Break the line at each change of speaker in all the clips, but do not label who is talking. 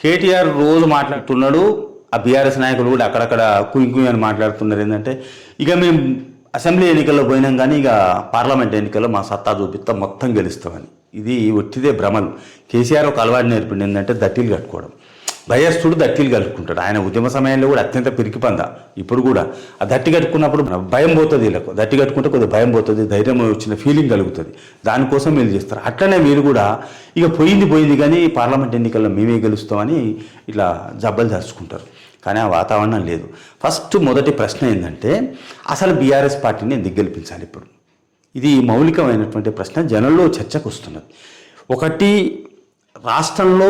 కేటీఆర్ రోజు మాట్లాడుతున్నాడు. ఆ బీఆర్ఎస్ నాయకులు కూడా అక్కడక్కడ కుయి అని మాట్లాడుతున్నారు. ఏంటంటే ఇక మేము అసెంబ్లీ ఎన్నికల్లో పోయినాం కానీ ఇక పార్లమెంట్ ఎన్నికల్లో మా సత్తా చూపిస్తాం, మొత్తం గెలుస్తామని. ఇది ఒట్టిదే భ్రమలు. కేసీఆర్ ఒక అలవాటు నేర్పింది ఏంటంటే దట్టీలు కట్టుకోవడం. భయస్తుడు దట్టీలు కట్టుకుంటాడు. ఆయన ఉద్యమ సమయంలో కూడా అత్యంత పిరికిపంద. ఇప్పుడు కూడా ఆ దట్టి కట్టుకున్నప్పుడు భయం పోతుంది. వీళ్ళకు దట్టి కట్టుకుంటే కొద్దిగా భయం పోతుంది, ధైర్యం వచ్చిన ఫీలింగ్ కలుగుతుంది. దానికోసం వీళ్ళు చేస్తారు. అట్లనే మీరు కూడా ఇక పోయింది కానీ పార్లమెంట్ ఎన్నికల్లో మేమే గెలుస్తామని ఇట్లా జబ్బలు జరుచుకుంటారు. కానీ ఆ వాతావరణం లేదు. మొదటి ప్రశ్న ఏంటంటే అసలు బీఆర్ఎస్ పార్టీని ఎందుకు గెలిపించాలి? ఇప్పుడు ఇది మౌలికమైనటువంటి ప్రశ్న జనంలో చర్చకు వస్తున్నది. ఒకటి, రాష్ట్రంలో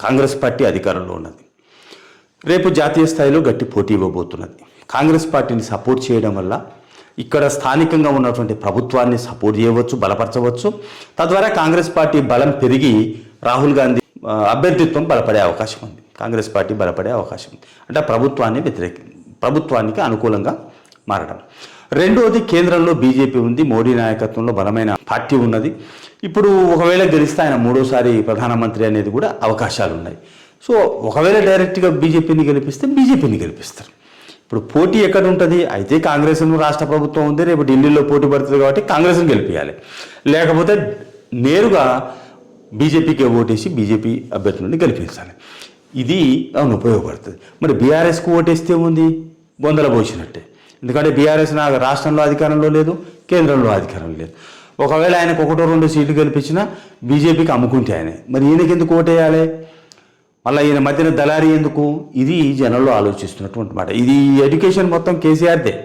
కాంగ్రెస్ పార్టీ అధికారంలో ఉన్నది. రేపు జాతీయ స్థాయిలో గట్టి పోటీ ఇవ్వబోతున్నది. కాంగ్రెస్ పార్టీని సపోర్ట్ చేయడం వల్ల ఇక్కడ స్థానికంగా ఉన్నటువంటి ప్రభుత్వాన్ని సపోర్ట్ చేయవచ్చు, బలపరచవచ్చు. తద్వారా కాంగ్రెస్ పార్టీ బలం పెరిగి రాహుల్ గాంధీ అభ్యర్థిత్వం బలపడే అవకాశం ఉంది. కాంగ్రెస్ పార్టీ బలపడే అవకాశం ఉంది. అంటే ప్రభుత్వానికి అనుకూలంగా మారడం. రెండవది, కేంద్రంలో బీజేపీ ఉంది, మోడీ నాయకత్వంలో బలమైన పార్టీ ఉన్నది. ఇప్పుడు ఒకవేళ గెలిస్తే ఆయన మూడోసారి ప్రధానమంత్రి అనేది కూడా అవకాశాలు ఉన్నాయి. సో ఒకవేళ డైరెక్ట్గా బీజేపీని గెలిపిస్తారు. ఇప్పుడు పోటీ ఎక్కడ ఉంటుంది? అయితే కాంగ్రెస్ రాష్ట్ర ప్రభుత్వం ఉంది, రేపు ఢిల్లీలో పోటీ పడుతుంది కాబట్టి కాంగ్రెస్ని గెలిపించాలి. లేకపోతే నేరుగా బీజేపీకి ఓటేసి బీజేపీ అభ్యర్థులను గెలిపించాలి. ఇది అవును ఉపయోగపడుతుంది. మరి బీఆర్ఎస్కు ఓటేస్తే ఉంది బొందల పోసినట్టే. ఎందుకంటే బీఆర్ఎస్ నాకు రాష్ట్రంలో అధికారంలో లేదు, కేంద్రంలో అధికారం లేదు. ఒకవేళ ఆయనకు 1-2 సీట్లు గెలిపించినా బీజేపీకి అమ్ముకుంటే ఆయనే. మరి ఈయనకి ఎందుకు ఓటేయాలి? మళ్ళీ ఈయన మధ్యన దళారీ ఎందుకు? ఇది జనంలో ఆలోచిస్తున్నటువంటి మాట. ఇది ఎడ్యుకేషన్ మొత్తం కేసీఆర్దే.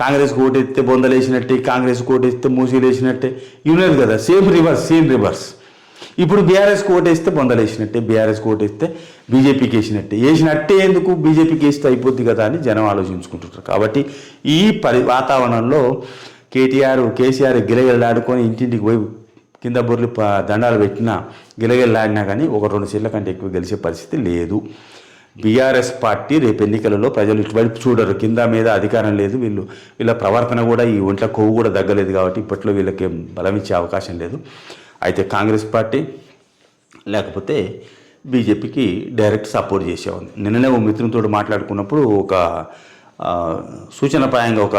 కాంగ్రెస్కి ఓటేస్తే బొందలేసినట్టే, కాంగ్రెస్కి ఓటేస్తే మూసీలేసినట్టే. ఇవ్వలేదు కదా, సేమ్ రివర్స్. ఇప్పుడు బీఆర్ఎస్కి ఓటేస్తే బొందలేసినట్టే, బీఆర్ఎస్కి ఓటేస్తే బీజేపీకి వేసినట్టే ఎందుకు? బీజేపీకి వేస్తే అయిపోద్ది కదా అని జనం ఆలోచించుకుంటుంటారు. కాబట్టి ఈ వాతావరణంలో కేసీఆర్ గిలగిలాడుకొని ఇంటింటికి పోయి కింద బొర్లు దండాలు పెట్టినా గిలగిలాడినా కానీ 1-2 సీట్ల కంటే ఎక్కువ గెలిచే పరిస్థితి లేదు. బీఆర్ఎస్ పార్టీ రేపు ఎన్నికలలో ప్రజలు ఇటువైపు చూడరు. కింద మీద అధికారం లేదు, వీళ్ళ ప్రవర్తన కూడా ఈ ఒంట్ల కొవ్వు కూడా తగ్గలేదు కాబట్టి ఇప్పట్లో వీళ్ళకి బలం ఇచ్చే అవకాశం లేదు. అయితే కాంగ్రెస్ పార్టీ లేకపోతే బీజేపీకి డైరెక్ట్ సపోర్ట్ చేసే ఉంది. నిన్ననే ఓ మిత్రునితో మాట్లాడుకున్నప్పుడు ఒక సూచనప్రాయంగా ఒక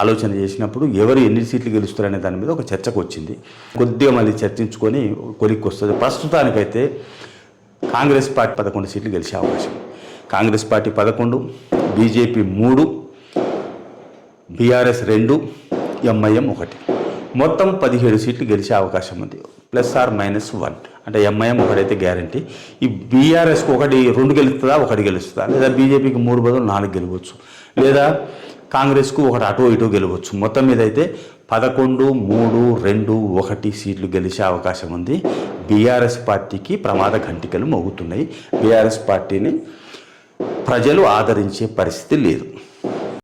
ఆలోచన చేసినప్పుడు ఎవరు ఎన్ని సీట్లు గెలుస్తారనే దాని మీద ఒక చర్చకు వచ్చింది. కొద్దిగా మళ్ళీ చర్చించుకొని కొలిక్కి వస్తుంది. ప్రస్తుతానికైతే కాంగ్రెస్ పార్టీ 11 సీట్లు గెలిచే అవకాశం. Congress party 11, BJP 3, BRS 2, MIM 1, మొత్తం 17 సీట్లు గెలిచే అవకాశం ఉంది. +or-1 అంటే ఎంఐఎం ఒకటైతే గ్యారంటీ. ఈ బీఆర్ఎస్కి 2 గెలుస్తుందా, 1 గెలుస్తుందా, లేదా బీజేపీకి 3 బదులు 4 గెలవచ్చు, లేదా కాంగ్రెస్కు 1 అటో ఇటో గెలవచ్చు. మొత్తం మీద అయితే 11, 3, 2, 1 సీట్లు గెలిచే అవకాశం ఉంది. బీఆర్ఎస్ పార్టీకి ప్రమాద ఘంటికలు మోగుతున్నాయి. బీఆర్ఎస్ పార్టీని ప్రజలు ఆదరించే పరిస్థితి లేదు.